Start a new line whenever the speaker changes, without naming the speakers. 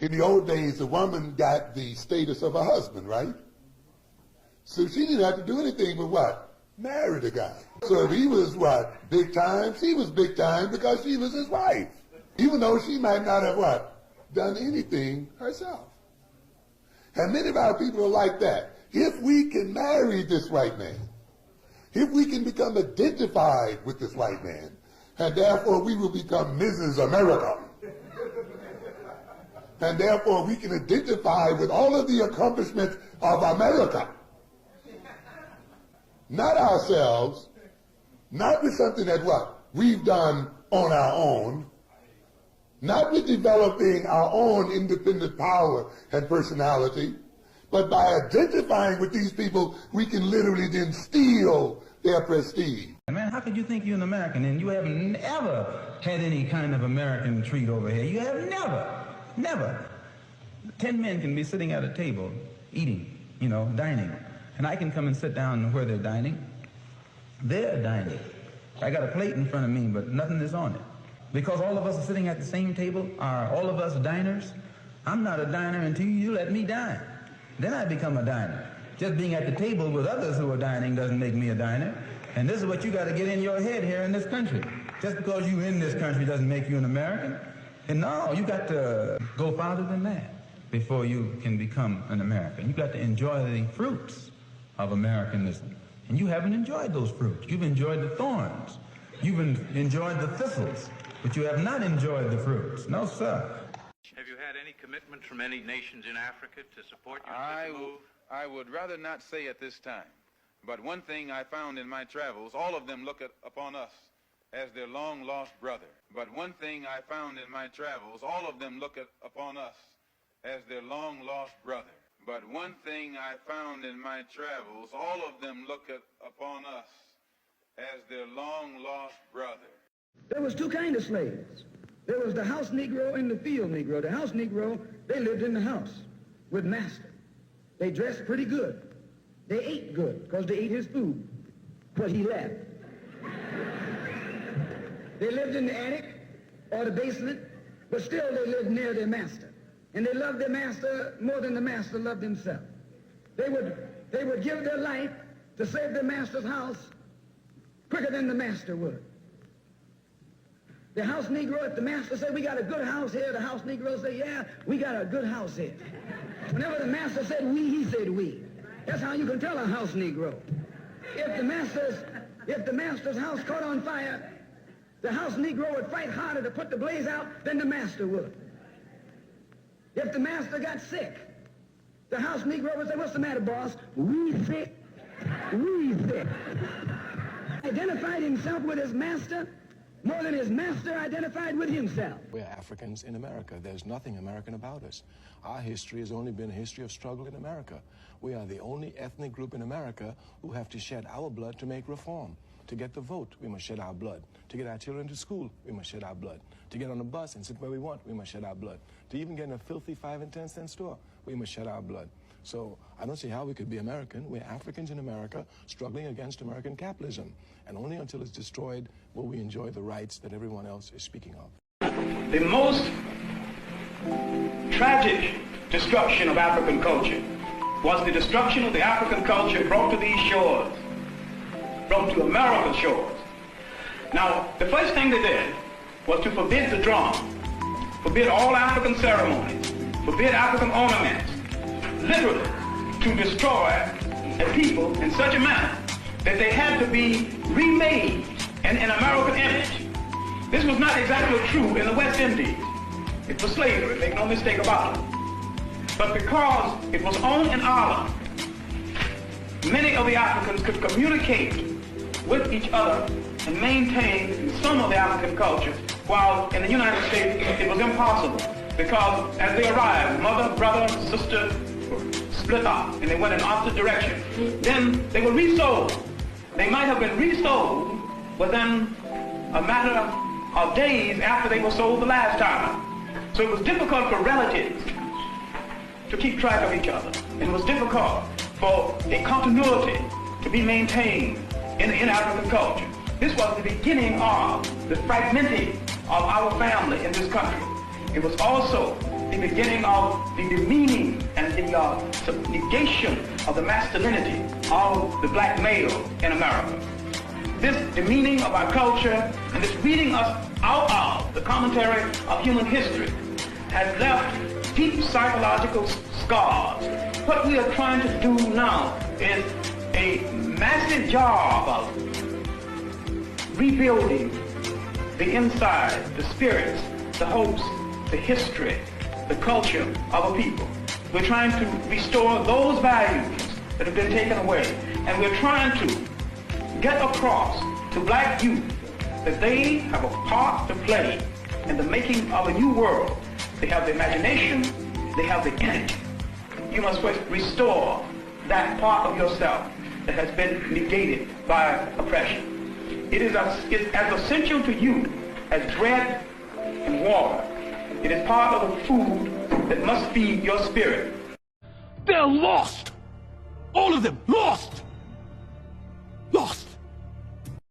In the old days, the woman got the status of a husband, right? So she didn't have to do anything but what? Marry the guy. So if he was what? Big time, she was big time because she was his wife. Even though she might not have what? Done anything herself. And many of our people are like that. If we can marry this white man, if we can become identified with this white man, and therefore we will become Mrs. America, and therefore we can identify with all of the accomplishments of America, not ourselves, not with something that what? We've done on our own, not with developing our own independent power and personality, but by identifying with these people, we can literally then steal their prestige.
Man, how could you think you're an American and you have never had any kind of American treat over here? You have never. 10 men can be sitting at a table, eating, dining, and I can come and sit down where they're dining. They're dining. I got a plate in front of me, but nothing is on it. Because all of us are sitting at the same table, are all of us diners? I'm not a diner until you let me dine. Then I become a diner. Just being at the table with others who are dining doesn't make me a diner. And this is what you got to get in your head here in this country. Just because you're in this country doesn't make you an American. And no, you got to go farther than that before you can become an American. You got to enjoy the fruits of Americanism. And you haven't enjoyed those fruits. You've enjoyed the thorns. You've enjoyed the thistles. But you have not enjoyed the fruits. No, sir.
Have you had any commitment from any nations in Africa to support you in this move?
I would rather not say at this time. But one thing I found in my travels, all of them look upon us as their long-lost brother. But one thing I found in my travels, all of them look upon us as their long-lost brother. But one thing I found in my travels, all of them look upon us as their long-lost brother.
There was two kinds of slaves. There was the house Negro and the field Negro. The house Negro, they lived in the house with master. They dressed pretty good. They ate good because they ate his food, what he left. They lived in the attic or the basement, but still they lived near their master. And they loved their master more than the master loved himself. They would give their life to save their master's house quicker than the master would. The house Negro, if the master said, we got a good house here, the house Negro said, yeah, we got a good house here. Whenever the master said we, he said we. That's how you can tell a house Negro. If the master's house caught on fire, the house Negro would fight harder to put the blaze out than the master would. If the master got sick, the house Negro would say, what's the matter, boss? We sick. We sick. Identified himself with his master more than his master identified with himself.
We're Africans in America. There's nothing American about us. Our history has only been a history of struggle in America. We are the only ethnic group in America who have to shed our blood to make reform. To get the vote, we must shed our blood. To get our children to school, we must shed our blood. To get on a bus and sit where we want, we must shed our blood. To even get in a filthy 5 and 10 cent store, we must shed our blood. So I don't see how we could be American. We're Africans in America struggling against American capitalism. And only until it's destroyed will we enjoy the rights that everyone else is speaking of.
The most tragic destruction of African culture was the destruction of the African culture brought to these shores, brought to America's shores. Now, the first thing they did was to forbid the drum, forbid all African ceremonies, forbid African ornaments, literally to destroy a people in such a manner that they had to be remade in an American image. This was not exactly true in the West Indies. It was slavery, make no mistake about it. But because it was owned in Ireland, many of the Africans could communicate with each other and maintain some of the African culture, while in the United States it was impossible, because as they arrived, mother, brother, sister were split up and they went in opposite directions. Then they were resold. They might have been resold within a matter of days after they were sold the last time. So it was difficult for relatives to keep track of each other. It was difficult for a continuity to be maintained in African culture. This was the beginning of the fragmenting of our family in this country. It was also the beginning of the demeaning and the negation of the masculinity of the black male in America. This demeaning of our culture and this reading us out of the commentary of human history has left deep psychological scars. What we are trying to do now is a massive job of rebuilding the inside, the spirits, the hopes, the history, the culture of a people. We're trying to restore those values that have been taken away. And we're trying to get across to black youth that they have a part to play in the making of a new world. They have the imagination, they have the energy. You must first restore that part of yourself that has been negated by oppression. It is as essential to you as bread and water. It is part of the food that must feed your spirit.
They're lost! All of them lost!